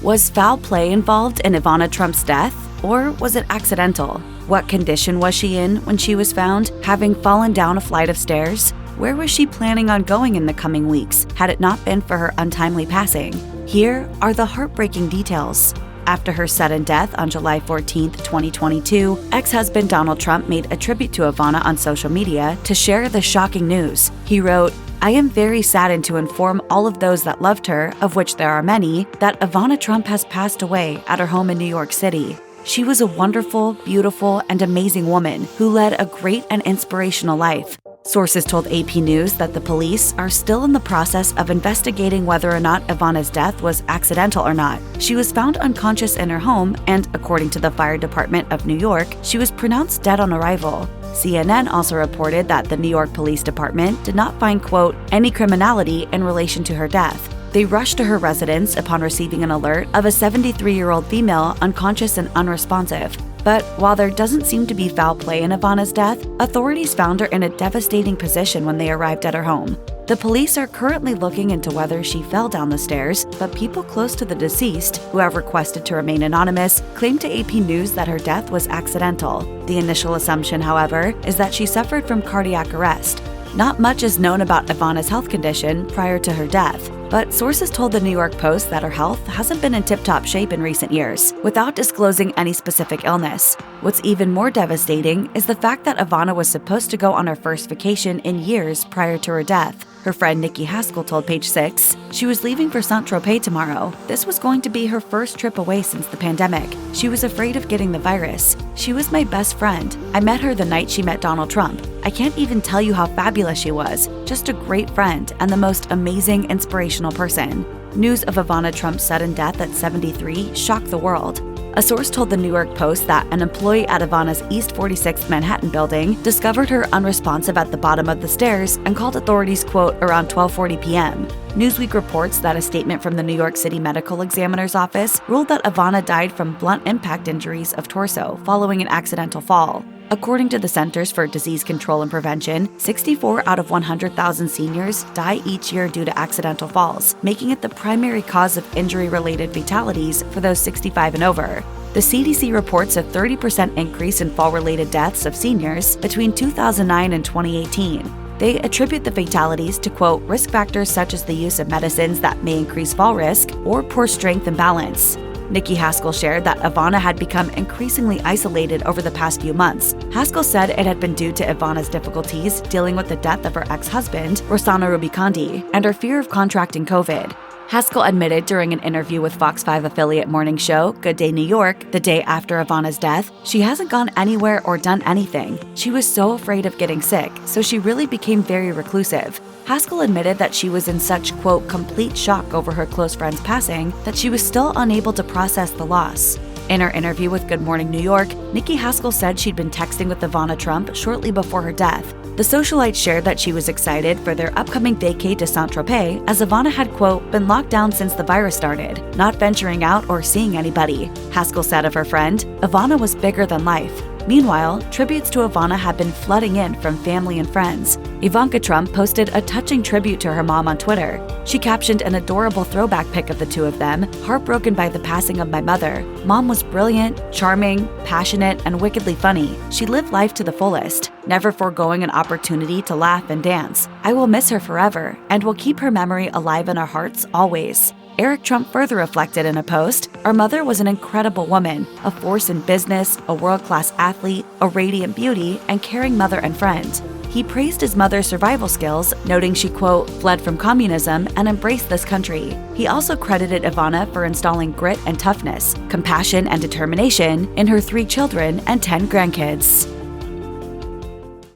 Was foul play involved in Ivana Trump's death, or was it accidental? What condition was she in when she was found, having fallen down a flight of stairs? Where was she planning on going in the coming weeks, had it not been for her untimely passing? Here are the heartbreaking details. After her sudden death on July 14, 2022, ex-husband Donald Trump made a tribute to Ivana on social media to share the shocking news. He wrote, "I am very saddened to inform all of those that loved her, of which there are many, that Ivana Trump has passed away at her home in New York City. She was a wonderful, beautiful, and amazing woman who led a great and inspirational life." Sources told AP News that the police are still in the process of investigating whether or not Ivana's death was accidental or not. She was found unconscious in her home, and according to the Fire Department of New York, she was pronounced dead on arrival. CNN also reported that the New York Police Department did not find, quote, any criminality in relation to her death. They rushed to her residence upon receiving an alert of a 73-year-old female unconscious and unresponsive. But while there doesn't seem to be foul play in Ivana's death, authorities found her in a devastating position when they arrived at her home. The police are currently looking into whether she fell down the stairs, but people close to the deceased, who have requested to remain anonymous, claimed to AP News that her death was accidental. The initial assumption, however, is that she suffered from cardiac arrest. Not much is known about Ivana's health condition prior to her death, but sources told the New York Post that her health hasn't been in tip-top shape in recent years, without disclosing any specific illness. What's even more devastating is the fact that Ivana was supposed to go on her first vacation in years prior to her death. Her friend Nicki told Page 6 she was leaving for Saint-Tropez tomorrow. This was going to be her first trip away since the pandemic. She was afraid of getting the virus. She was my best friend. I met her the night she met Donald Trump. I can't even tell you how fabulous she was. Just a great friend and the most amazing, inspirational person. News of Ivana Trump's sudden death at 73 shocked the world. A source told the New York Post that an employee at Ivana's East 46th Manhattan building discovered her unresponsive at the bottom of the stairs and called authorities, quote, around 12:40 p.m. Newsweek reports that a statement from the New York City Medical Examiner's Office ruled that Ivana died from blunt impact injuries of torso following an accidental fall. According to the Centers for Disease Control and Prevention, 64 out of 100,000 seniors die each year due to accidental falls, making it the primary cause of injury-related fatalities for those 65 and over. The CDC reports a 30% increase in fall-related deaths of seniors between 2009 and 2018. They attribute the fatalities to, quote, risk factors such as the use of medicines that may increase fall risk or poor strength and balance. Nicki shared that Ivana had become increasingly isolated over the past few months. Haskell said it had been due to Ivana's difficulties dealing with the death of her ex-husband, Rossana Rubicandi, and her fear of contracting COVID. Haskell admitted during an interview with Fox 5 affiliate morning show Good Day New York the day after Ivana's death, she hasn't gone anywhere or done anything. She was so afraid of getting sick, so she really became very reclusive. Haskell admitted that she was in such, quote, complete shock over her close friend's passing that she was still unable to process the loss. In her interview with Good Morning New York, Nicki Haskell said she'd been texting with Ivana Trump shortly before her death. The socialite shared that she was excited for their upcoming vacay to Saint-Tropez, as Ivana had, quote, been locked down since the virus started, not venturing out or seeing anybody. Haskell said of her friend, Ivana was bigger than life. Meanwhile, tributes to Ivana have been flooding in from family and friends. Ivanka Trump posted a touching tribute to her mom on Twitter. She captioned an adorable throwback pic of the two of them, heartbroken by the passing of my mother. Mom was brilliant, charming, passionate, and wickedly funny. She lived life to the fullest, never foregoing an opportunity to laugh and dance. I will miss her forever, and will keep her memory alive in our hearts always. Eric Trump further reflected in a post, our mother was an incredible woman, a force in business, a world-class athlete, a radiant beauty, and caring mother and friend. He praised his mother's survival skills, noting she, quote, fled from communism and embraced this country. He also credited Ivana for installing grit and toughness, compassion and determination in her 3 children and 10 grandkids.